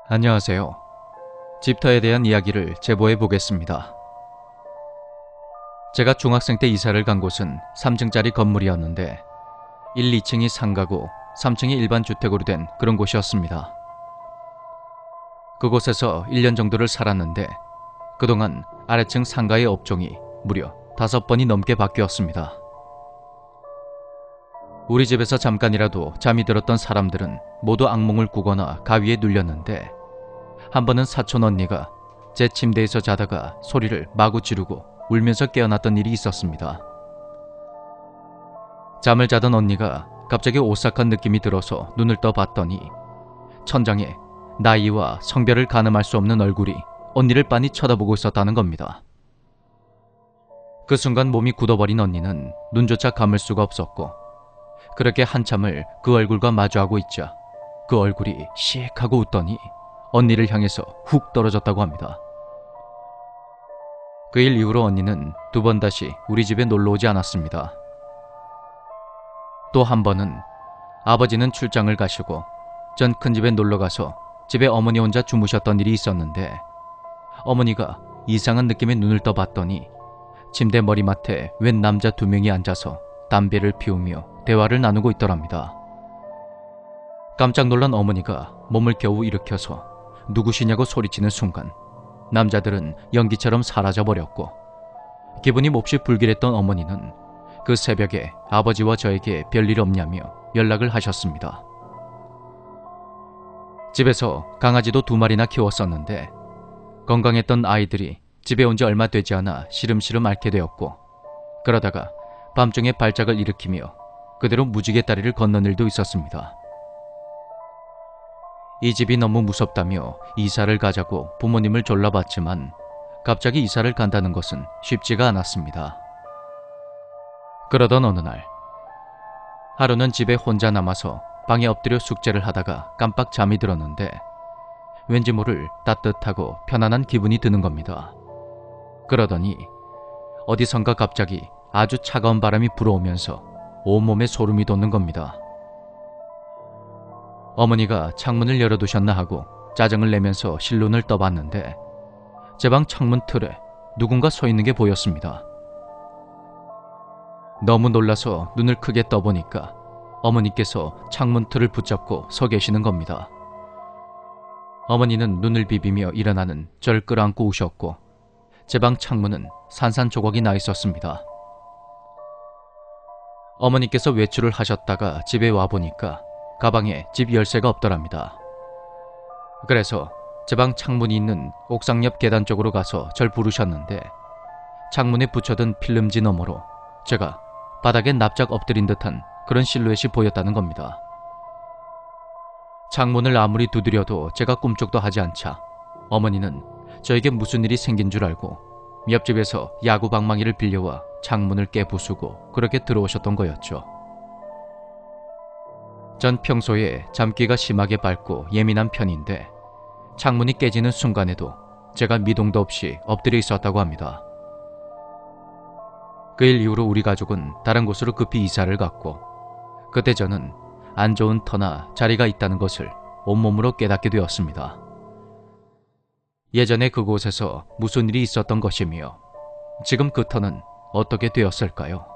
안녕하세요. 집터에 대한 이야기를 제보해 보겠습니다. 제가 중학생 때 이사를 간 곳은 3층짜리 건물이었는데 1, 2층이 상가고 3층이 일반 주택으로 된 그런 곳이었습니다. 그곳에서 1년 정도를 살았는데 그동안 아래층 상가의 업종이 무려 5번이 넘게 바뀌었습니다. 우리 집에서 잠깐이라도 잠이 들었던 사람들은 모두 악몽을 꾸거나 가위에 눌렸는데 한 번은 사촌 언니가 제 침대에서 자다가 소리를 마구 지르고 울면서 깨어났던 일이 있었습니다. 잠을 자던 언니가 갑자기 오싹한 느낌이 들어서 눈을 떠 봤더니 천장에 나이와 성별을 가늠할 수 없는 얼굴이 언니를 빤히 쳐다보고 있었다는 겁니다. 그 순간 몸이 굳어버린 언니는 눈조차 감을 수가 없었고 그렇게 한참을 그 얼굴과 마주하고 있자 그 얼굴이 씩 하고 웃더니 언니를 향해서 훅 떨어졌다고 합니다. 그 일 이후로 언니는 2번 다시 우리 집에 놀러 오지 않았습니다. 또 한 번은 아버지는 출장을 가시고 전 큰집에 놀러가서 집에 어머니 혼자 주무셨던 일이 있었는데 어머니가 이상한 느낌에 눈을 떠 봤더니 침대 머리맡에 웬 남자 2명이 앉아서 담배를 피우며 대화를 나누고 있더랍니다. 깜짝 놀란 어머니가 몸을 겨우 일으켜서 누구시냐고 소리치는 순간 남자들은 연기처럼 사라져버렸고 기분이 몹시 불길했던 어머니는 그 새벽에 아버지와 저에게 별일 없냐며 연락을 하셨습니다. 집에서 강아지도 2마리나 키웠었는데 건강했던 아이들이 집에 온 지 얼마 되지 않아 시름시름 앓게 되었고 그러다가 밤중에 발작을 일으키며 그대로 무지개 다리를 건넌 일도 있었습니다. 이 집이 너무 무섭다며 이사를 가자고 부모님을 졸라봤지만 갑자기 이사를 간다는 것은 쉽지가 않았습니다. 그러던 어느 날 하루는 집에 혼자 남아서 방에 엎드려 숙제를 하다가 깜빡 잠이 들었는데 왠지 모를 따뜻하고 편안한 기분이 드는 겁니다. 그러더니 어디선가 갑자기 아주 차가운 바람이 불어오면서 온몸에 소름이 돋는 겁니다. 어머니가 창문을 열어두셨나 하고 짜증을 내면서 실눈을 떠봤는데 제 방 창문 틀에 누군가 서 있는 게 보였습니다. 너무 놀라서 눈을 크게 떠보니까 어머니께서 창문 틀을 붙잡고 서 계시는 겁니다. 어머니는 눈을 비비며 일어나는 저를 끌어안고 우셨고 제 방 창문은 산산조각이 나 있었습니다. 어머니께서 외출을 하셨다가 집에 와보니까 가방에 집 열쇠가 없더랍니다. 그래서 제 방 창문이 있는 옥상 옆 계단 쪽으로 가서 절 부르셨는데 창문에 붙여둔 필름지 너머로 제가 바닥에 납작 엎드린 듯한 그런 실루엣이 보였다는 겁니다. 창문을 아무리 두드려도 제가 꿈쩍도 하지 않자 어머니는 저에게 무슨 일이 생긴 줄 알고 옆집에서 야구 방망이를 빌려와 창문을 깨부수고 그렇게 들어오셨던 거였죠. 전 평소에 잠귀가 심하게 밝고 예민한 편인데 창문이 깨지는 순간에도 제가 미동도 없이 엎드려 있었다고 합니다. 그 일 이후로 우리 가족은 다른 곳으로 급히 이사를 갔고 그때 저는 안 좋은 터나 자리가 있다는 것을 온몸으로 깨닫게 되었습니다. 예전에 그곳에서 무슨 일이 있었던 것이며 지금 그 터는 어떻게 되었을까요?